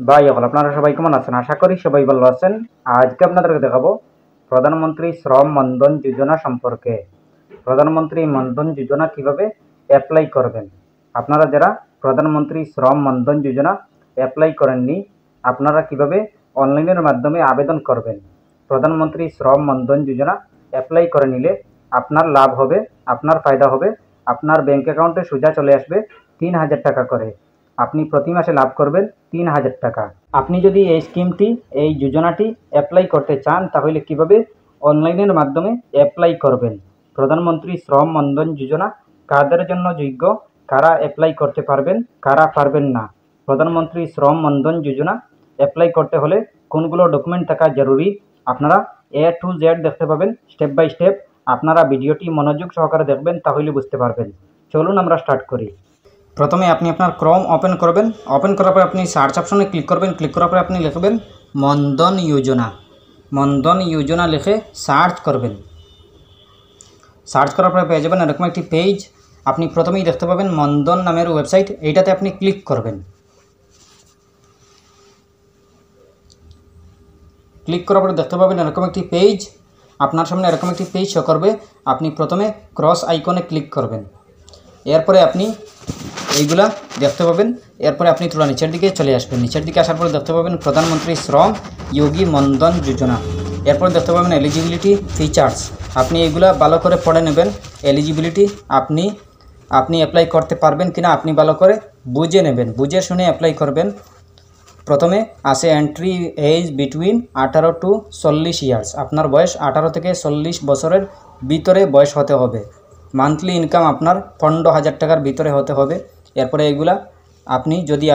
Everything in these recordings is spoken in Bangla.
ভাই সকল আপনারা সবাই কেমন আছেন? আশা করি সবাই ভালো আছেন। আজকে আপনাদেরকে দেখাবো প্রধানমন্ত্রী শ্রম মন্দন যোজনা সম্পর্কে। প্রধানমন্ত্রী মন্দন যোজনা কিভাবে অ্যাপ্লাই করবেন। আপনারা যারা প্রধানমন্ত্রী শ্রম মন্দন যোজনা অ্যাপ্লাই করেননি, আপনারা কিভাবে অনলাইনের মাধ্যমে আবেদন করবেন। প্রধানমন্ত্রী শ্রম মন্দন যোজনা অ্যাপ্লাই করে নিলে আপনার লাভ হবে, আপনার ফায়দা হবে। আপনার ব্যাংক অ্যাকাউন্টে সোজা চলে আসবে ৩,০০০ টাকা করে। আপনি প্রতি মাসে লাভ করবেন ৩,০০০ টাকা। আপনি যদি এই স্কিমটি, এই যোজনাটি অ্যাপ্লাই করতে চান, তাহলে কিভাবে অনলাইনের মাধ্যমে অ্যাপ্লাই করবেন। প্রধানমন্ত্রী শ্রম মন্দন যোজনা কাদের জন্য যোগ্য, কারা অ্যাপ্লাই করতে পারবেন, কারা পারবেন না। প্রধানমন্ত্রী শ্রম মন্দন যোজনা অ্যাপ্লাই করতে হলে কোনগুলো ডকুমেন্ট থাকা জরুরি, আপনারা A to Z দেখতে পাবেন স্টেপ বাই স্টেপ। আপনারা ভিডিওটি মনোযোগ সহকারে দেখবেন, তাহলে বুঝতে পারবেন। চলুন আমরা স্টার্ট করি। প্রথমে আপনি আপনার ক্রোম ওপেন করবেন। ওপেন করার পর আপনি সার্চ অপশনে ক্লিক করবেন। ক্লিক করার পর আপনি লিখবেন মন্দন যোজনা। মন্দন যোজনা লিখে সার্চ করবেন। সার্চ করার পরে পেয়ে যাবেন এরকম একটি পেজ। আপনি প্রথমেই দেখতে পাবেন মন্দন নামের ওয়েবসাইট, এইটাতে আপনি ক্লিক করবেন। ক্লিক করার পরে দেখতে পাবেন এরকম একটি পেজ। আপনার সামনে এরকম একটি পেজ শো করবে। আপনি প্রথমে ক্রস আইকনে ক্লিক করবেন। এরপরে আপনি এইগুলা দেখতে পাবেন। এরপরে আপনি থোড়া নিচের দিকে চলে আসবেন। নিচের দিকে আসার পরে দেখতে পাবেন প্রধানমন্ত্রী শ্রম যোগী মন্দন যোজনা। এরপরে দেখতে পাবেন এলিজিবিলিটি ফিচার্স। আপনি এইগুলা ভালো করে পড়ে নেবেন। এলিজিবিলিটি আপনি অ্যাপ্লাই করতে পারবেন কিনা আপনি ভালো করে বুঝে নেবেন, বুঝে শুনে অ্যাপ্লাই করবেন। প্রথমে আসে entry age between 18 to 40 years. আপনার বয়স 18 থেকে 40 বছরের ভিতরে বয়স হতে হবে। মান্থলি ইনকাম আপনার 15,000 টাকার ভিতরে হতে হবে। এরপরে এগুলা আপনি যদি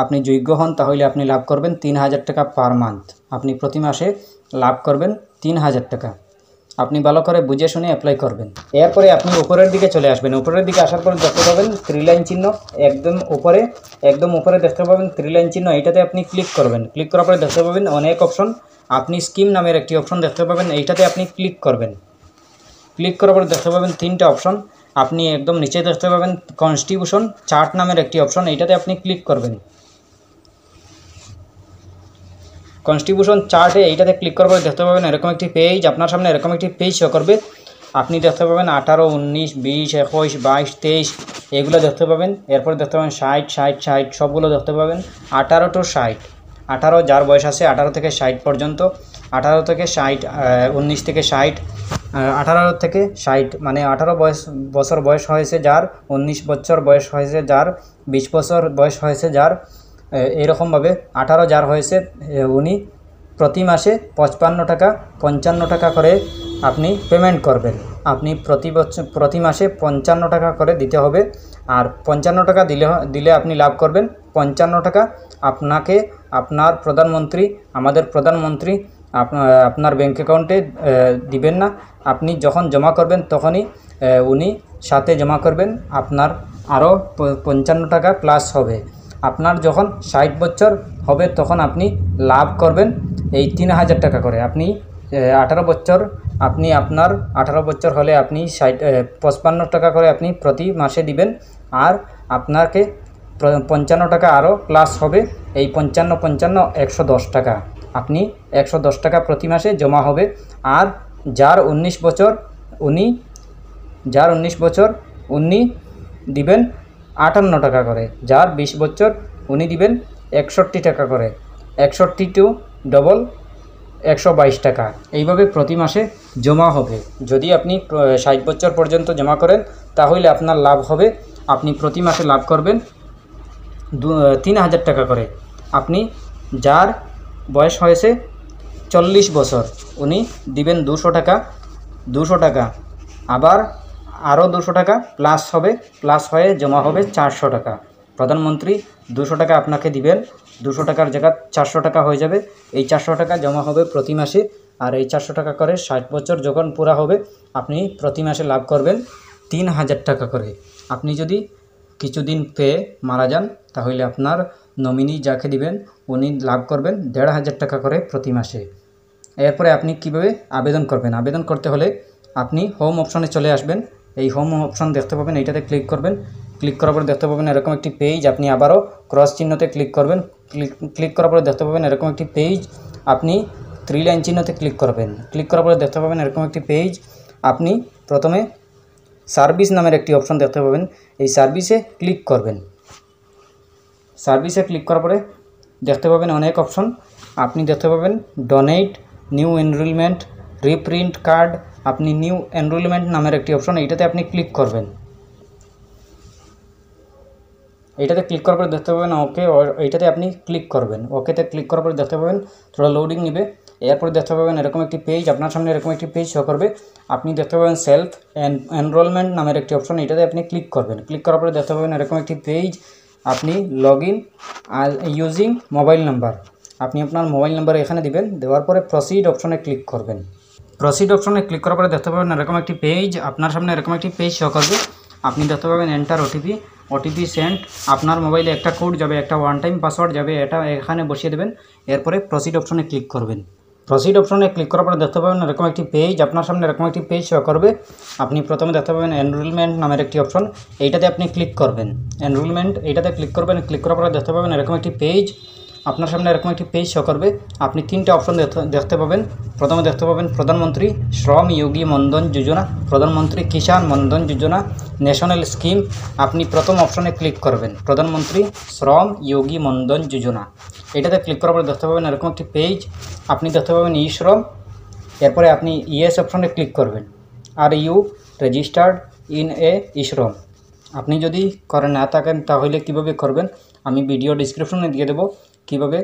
আপনি যোগ্য হন, তাহলে আপনি লাভ করবেন 3,000 টাকা পার মান্থ। আপনি প্রতি মাসে লাভ করবেন 3,000 টাকা। আপনি ভালো করে বুঝে শুনে অ্যাপ্লাই করবেন। এরপরে আপনি উপরের দিকে চলে আসবেন। উপরের দিকে আসার পরে দেখতে পাবেন 3 লাইন চিহ্ন, একদম উপরে দেখতে পাবেন 3 লাইন চিহ্ন। এইটাতে আপনি ক্লিক করবেন। ক্লিক করার পরে দেখতে পাবেন অনেক অপশন। আপনি স্কিম নামের একটি অপশন দেখতে পাবেন, এইটাতে আপনি ক্লিক করবেন। ক্লিক করার পরে দেখতে পাবেন 3টা অপশন। আপনি একদম নিচে দেখতে পাবেন কনস্টিটিউশন চার্ট নামের একটি অপশন, এইটাতে আপনি ক্লিক করবেন। কনস্টিটিউশন চার্টে এইটাতে ক্লিক করার পরে দেখতে পাবেন এরকম একটি পেজ। আপনার সামনে এরকম একটি পেজ শো করবে। আপনি দেখতে পাবেন 18, 19, 20, 21, 22, 23 এগুলো দেখতে পাবেন। এরপর দেখতে পাবেন 60, 60, 60 সবগুলো দেখতে পাবেন। 18 to 60, 18 যার বয়স আছে 18 থেকে 60 পর্যন্ত, 18 থেকে 60, 19 থেকে 60, 18 থেকে 60 মানে 18 বছর বয়স হয়েছে যার, 19 বছর বয়স হয়েছে যার, 20 বছর বয়স হয়েছে যার, এইরকমভাবে 18 যার হয়েছে উনি প্রতি মাসে 55 টাকা 55 টাকা করে আপনি পেমেন্ট করবেন। আপনি প্রতি মাসে 55 টাকা করে দিতে হবে। আর 55 টাকা দিলে আপনি লাভ করবেন 55 টাকা। আপনাকে আমাদের প্রধানমন্ত্রী আপনার ব্যাঙ্ক অ্যাকাউন্টে দিবেন না। আপনি যখন জমা করবেন তখনই উনি সাথে জমা করবেন। আপনার আরও 55 টাকা প্লাস হবে। আপনার যখন 60 বছর হবে তখন আপনি লাভ করবেন এই 3,000 টাকা করে। আপনি 18 বছর আপনার 18 বছর হলে আপনি 55 টাকা করে আপনি প্রতি মাসে দিবেন। আর আপনাকে 55 টাকা আরও প্লাস হবে। এই 55, 55, 110 টাকা। আপনি 110 টাকা প্রতি মাসে জমা হবে। আর যার 19 বছর উনি দিবেন 58 টাকা করে। যার 20 বছর উনি দিবেন 61 টাকা করে। 61 টু ডবল 122 টাকা। এইভাবে প্রতি মাসে জমা হবে। যদি আপনি 60 বছর পর্যন্ত জমা করেন তাহলে আপনার লাভ হবে, আপনি প্রতি মাসে লাভ করবেন 3,000 টাকা করে। আপনি যার বয়স হয়েছে 40 বছর উনি দিবেন 200 টাকা। আবার আরও 200 টাকা প্লাস হবে, প্লাস হয়ে জমা হবে 400 টাকা। প্রধানমন্ত্রী 200 টাকা আপনাকে দিবেন। 200 টাকার জায়গা 400 টাকা হয়ে যাবে। এই 400 টাকা জমা হবে প্রতি মাসে। আর এই 400 টাকা করে 60 বছর যখন পুরা হবে আপনি প্রতি মাসে লাভ করবেন 3,000 টাকা করে। আপনি যদি কিছুদিন পেয়ে মারা যান তাহলে আপনার নমিনি যাকে দিবেন উনি লাভ করবেন 1,500 টাকা করে প্রতি মাসে। এরপরে আপনি কিভাবে আবেদন করবেন। আবেদন করতে হলে আপনি হোম অপশনে চলে আসবেন। এই হোম অপশন দেখতে পাবেন, এইটাতে ক্লিক করবেন। ক্লিক করার পর দেখতে পাবেন এরকম একটি পেজ। আপনি আবারও ক্রস চিহ্নতে ক্লিক করবেন। ক্লিক করার পরে দেখতে পাবেন এরকম একটি পেজ। আপনি 3 লাইন চিহ্নতে ক্লিক করবেন। ক্লিক করার পরে দেখতে পাবেন এরকম একটি পেজ। আপনি প্রথমে সার্ভিস নামের একটি অপশন দেখতে পাবেন, এই সার্ভিসে ক্লিক করবেন। সার্ভিসে ক্লিক করার পরে দেখতে পাবেন অনেক অপশন। আপনি দেখতে পাবেন donate, new enrolment, reprint card. আপনি নিউ এনরোলমেন্ট নামের একটি অপশন, এইটাতে আপনি ক্লিক করবেন। এইটাতে ক্লিক করার পরে দেখতে পাবেন ওকে, এইটাতে আপনি ক্লিক করবেন। ওকেতে ক্লিক করার পরে দেখতে পাবেন থোড়া লোডিং নেবে। এরপরে দেখতে পাবেন এরকম একটি পেজ, আপনার সামনে এরকম একটি পেজ শো করবে। আপনি দেখতে পাবেন সেলফ এনরোলমেন্ট নামের একটি অপশন, এটাতে আপনি ক্লিক করবেন। ক্লিক করার পরে দেখতে পাবেন এরকম একটি পেজ। আপনি log in using mobile number, আপনি আপনার মোবাইল নাম্বার এখানে দিবেন। দেওয়ার পরে প্রসিড অপশনে ক্লিক করবেন। প্রসিড অপশনে ক্লিক করার পরে দেখতে পাবেন এরকম একটি পেজ, আপনার সামনে এরকম একটি পেজ শো করবে। আপনি দেখতে পাবেন এন্টার ওটিপি সেন্ড। আপনার মোবাইলে একটা কোড যাবে, একটা ওয়ান টাইম পাসওয়ার্ড যাবে, এটা এখানে বসিয়ে দেবেন। এরপরে প্রসিড অপশনে ক্লিক করবেন। প্রসিড অপশনে ক্লিক করার পরে দেখতে পাবেন এরকম একটি পেজ, আপনার সামনে এরকম একটি পেজ শো করবে। আপনি প্রথমে দেখতে পাবেন এনরোলমেন্ট নামের একটি অপশন, এইটাতে আপনি ক্লিক করবেন। এনরোলমেন্ট এইটাতে ক্লিক করবেন। ক্লিক করার পরে দেখতে পাবেন এরকম একটি পেজ, আপনার সামনে এরকম একটি পেজ শো করবে। আপনি 3টে অপশন দেখতে পাবেন। প্রথমে দেখতে পাবেন প্রধানমন্ত্রী শ্রম যোগী মনধন যোজনা, প্রধানমন্ত্রী কিষাণ মনধন যোজনা, ন্যাশনাল স্কিম। আপনি প্রথম অপশনে ক্লিক করবেন, প্রধানমন্ত্রী শ্রম যোগী মনধন যোজনা। এটাতে ক্লিক করার পরে দেখতে পাবেন এরকম একটি পেজ। আপনি দেখতে পাবেন ই শ্রম। এরপরে আপনি ইয়েস অপশনে ক্লিক করবেন। আর ইউ রেজিস্টার্ড ইন ই শ্রম। আপনি যদি করে না থাকেন তাহলে কিভাবে করবেন আমি ভিডিও ডিসক্রিপশনে দিয়ে দেবো, কিভাবে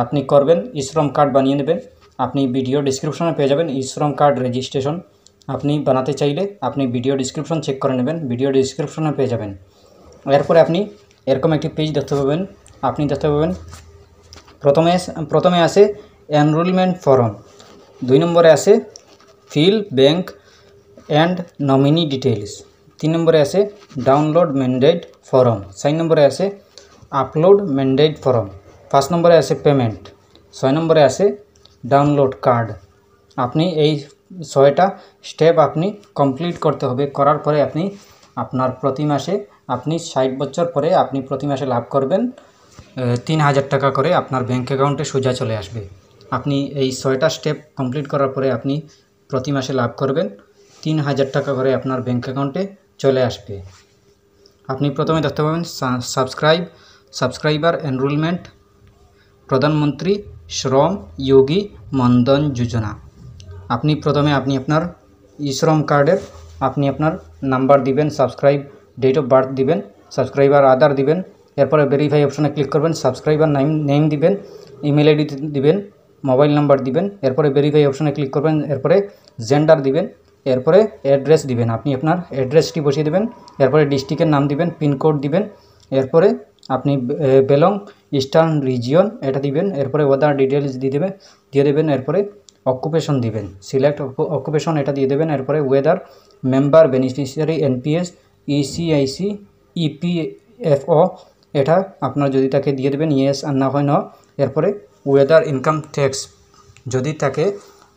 আপনি করবেন। ই শ্রম কার্ড বানিয়ে নেবেন, আপনি ভিডিও ডিসক্রিপশনে পেয়ে যাবেন। ই শ্রম কার্ড রেজিস্ট্রেশন আপনি বানাতে চাইলে আপনি ভিডিও ডিসক্রিপশন চেক করে নেবেন, ভিডিও ডিসক্রিপশনে পেয়ে যাবেন। এরপরে আপনি এরকম একটি পেজ দেখতে পাবেন। আপনি দেখতে পাবেন প্রথমে আসে এনরোলমেন্ট ফর্ম, 2 নম্বরে আসে fill bank and nominee details, 3 নম্বরে আসে ডাউনলোড ম্যান্ডেট ফর্ম, 4 নম্বরে আসে আপলোড ম্যান্ডেট ফর্ম, 5 নম্বরে আসে পেমেন্ট, 6 নম্বরে আসে ডাউনলোড কার্ড। আপনি এই 6টা স্টেপ আপনি কমপ্লিট করতে হবে। করার পরে আপনি আপনার প্রতি মাসে আপনি 60 বছর পরে আপনি প্রতি মাসে লাভ করবেন 3000 টাকা করে আপনার ব্যাঙ্ক অ্যাকাউন্টে সোজা চলে আসবে। আপনি এই 6টা স্টেপ কমপ্লিট করার পরে আপনি প্রতি মাসে লাভ করবেন 3000 টাকা করে আপনার ব্যাঙ্ক অ্যাকাউন্টে চলে আসবে। আপনি প্রথমে দেখতে পাবেন সাবস্ক্রাইবার এনরোলমেন্ট প্রধানমন্ত্রী শ্রম যোগী মনধন যোজনা। আপনি প্রথমে আপনি আপনার ই শ্রম কার্ডের আপনি আপনার নাম্বার দিবেন, সাবস্ক্রাইব ডেট অফ বার্থ দিবেন, সাবস্ক্রাইবার আধার দিবেন। এরপরে ভেরিফাই অপশনে ক্লিক করবেন, সাবস্ক্রাইবার নেম দিবেন, ইমেল আইডি দিবেন, মোবাইল নাম্বার দিবেন। এরপরে ভেরিফাই অপশনে ক্লিক করবেন, এরপরে জেন্ডার দিবেন, এরপরে অ্যাড্রেস দিবেন, আপনি আপনার অ্যাড্রেসটি বসিয়ে দেবেন। এরপরে ডিস্ট্রিক্টের নাম দিবেন, পিনকোড দিবেন। এরপরে আপনি বেলং ইস্টার্ন রিজিয়ন এটা দিবেন। এরপরে ওয়েদার ডিটেলস দিয়ে দেবেন। এরপরে অকুপেশন দিবেন, সিলেক্ট অকুপেশন এটা দিয়ে দেবেন। এরপরে ওয়েদার member beneficiary NPS ESIC EPFO এটা আপনার যদি তাকে দিয়ে দেবেন, ইয়েস আর না হয় ন। এরপরে ওয়েদার ইনকাম ট্যাক্স যদি তাকে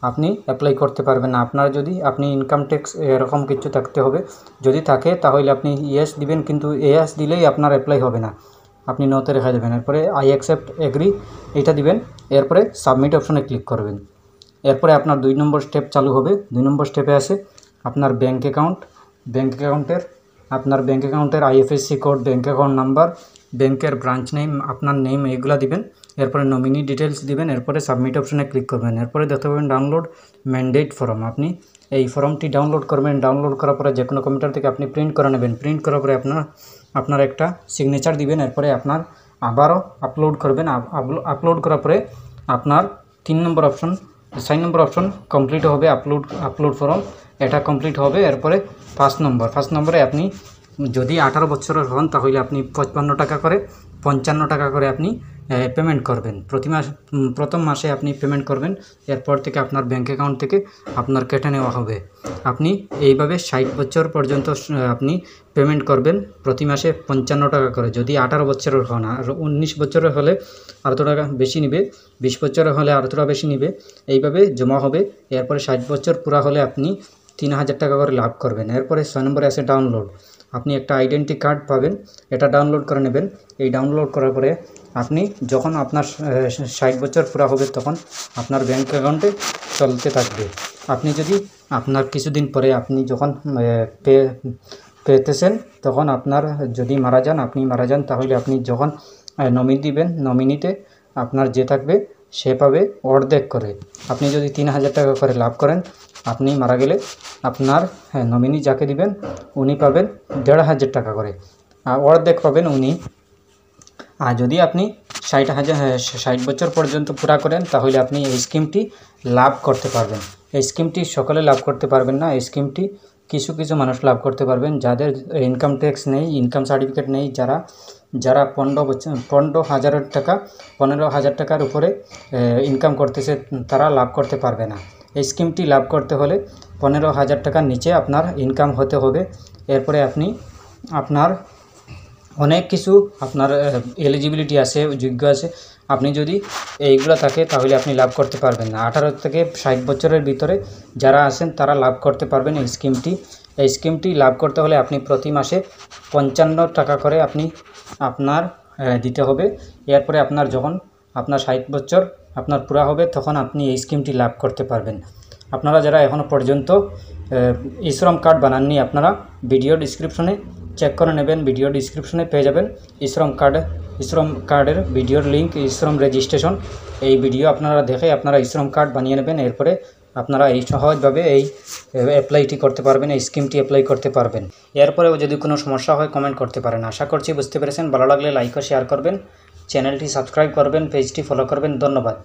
আপনি অ্যাপ্লাই করতে পারবেন না, আপনার যদি আপনি ইনকাম ট্যাক্স এরকম কিছু থাকতে হবে। যদি থাকে তাহলে আপনি ইয়েস দিবেন, কিন্তু ইয়েস দিলেই আপনার অ্যাপ্লাই হবে না, আপনি নতে রেখে দেবেন। এরপরে আই অ্যাকসেপ্ট এগ্রি এটা দিবেন। এরপরে সাবমিট অপশনে ক্লিক করবেন। এরপরে আপনার 2 নম্বর স্টেপ চালু হবে। 2 নম্বর স্টেপে আসে আপনার ব্যাঙ্ক অ্যাকাউন্টের IFSC code, bank account number, ব্যাংকের ব্রাঞ্চ নেম, আপনার নেম এইগুলা দিবেন। এরপরে নমিনি ডিটেলস দিবেন। এরপরে সাবমিট অপশনে ক্লিক করবেন। এরপরে দেখতে পাবেন ডাউনলোড ম্যান্ডেট ফর্ম, আপনি এই ফর্মটি ডাউনলোড করবেন। ডাউনলোড করার পরে যে কোনো কম্পিউটার থেকে আপনি প্রিন্ট করে নেবেন। প্রিন্ট করার পরে আপনার একটা সিগনেচার দিবেন। এরপরে আপনার আবারও আপলোড করবেন। আপলোড করার পরে আপনার 4 নম্বর অপশন কমপ্লিট হবে, আপলোড ফর্ম এটা কমপ্লিট হবে। এরপরে 5 নম্বরে আপনি যদি 18 বছরের হন তাহলে আপনি 55 টাকা করে 55 টাকা করে আপনি পেমেন্ট করবেন। প্রথম মাসে আপনি পেমেন্ট করবেন। এরপর থেকে আপনার ব্যাঙ্ক অ্যাকাউন্ট থেকে আপনার কেটে নেওয়া হবে। আপনি এইভাবে 60 বছর পর্যন্ত আপনি পেমেন্ট করবেন প্রতি মাসে 55 টাকা করে। যদি 18 বছরের হন, আর 19 বছরের হলে আর টাকা বেশি নিবে, 20 বছরের হলে আর টাকা বেশি নিবে। এইভাবে জমা হবে। এরপরে 60 বছর পুরা হলে আপনি 3000 টাকা করে লাভ করবেন। এরপরে 6 নম্বরে আসে ডাউনলোড, আপনি একটা আইডেন্টি কার্ড পাবেন, এটা ডাউনলোড করে নেবেন। এই ডাউনলোড করার পরে আপনি যখন আপনার 60 বছর পুরা হবে তখন আপনার ব্যাংক অ্যাকাউন্টে চলতে থাকবে। আপনি যদি আপনার কিছুদিন পরে আপনি যখন পেতেছেন তখন আপনার যদি মারা যান তাহলে আপনি যখন নমিনি দিবেন, নমিনিতে আপনার যে থাকবে সে পাবে অর্ধেক করে। আপনি যদি 3000 টাকা করে লাভ করেন, আপনি মারা গেলে আপনার নমিনি যাকে দিবেন উনি পাবেন 1500 টাকা করে, আর অর্ধেক পাবেন উনি। আর যদি আপনি 60 বছর পর্যন্ত পুরা করেন তাহলে আপনি এই স্কিমটি লাভ করতে পারবেন। এই স্কিমটি সকলে লাভ করতে পারবেন না, এই স্কিমটি কিছু কিছু মানুষ লাভ করতে পারবেন যাদের ইনকাম ট্যাক্স নেই, ইনকাম সার্টিফিকেট নেই, যারা 15,000 টাকার উপরে ইনকাম করতেছে তারা লাভ করতে পারবে না। এই স্কিমটি লাভ করতে হলে 15,000 টাকার নিচে আপনার ইনকাম হতে হবে। এরপরে আপনি আপনার অনেক কিছু আপনার এলিজিবিলিটি আছে, যোগ্য আছে। আপনি যদি এইগুলো থাকে তাহলে আপনি লাভ করতে পারবেন না। 18 থেকে 60 বছরের ভিতরে যারা আছেন তারা লাভ করতে পারবেন এই স্কিমটি। এই স্কিমটি লাভ করতে হলে আপনি প্রতি মাসে 55 টাকা করে আপনি আপনার দিতে হবে। এরপরে আপনার যখন আপনার 60 বছর আপনার পুরা হবে তখন আপনি এই স্কিমটি লাভ করতে পারবেন। আপনারা যারা এখনও পর্যন্ত শ্রম কার্ড বানাননি, আপনারা ভিডিও ডিসক্রিপশনে চেক করে নেবেন, ভিডিও ডিসক্রিপশনে পেয়ে যাবেন শ্রম কার্ডের ভিডিওর লিঙ্ক, শ্রম রেজিস্ট্রেশন। এই ভিডিও আপনারা দেখে আপনারা শ্রম কার্ড বানিয়ে নেবেন। এরপরে আপনারা এই সহজভাবে এই অ্যাপ্লাইটি করতে পারবেন, এই স্কিমটি অ্যাপ্লাই করতে পারবেন। এরপরেও যদি কোনো সমস্যা হয় কমেন্ট করতে পারেন। আশা করছি বুঝতে পেরেছেন। ভালো লাগলে লাইক ও শেয়ার করবেন, চ্যানেলটি সাবস্ক্রাইব করবেন, পেজটি ফলো করবেন। ধন্যবাদ।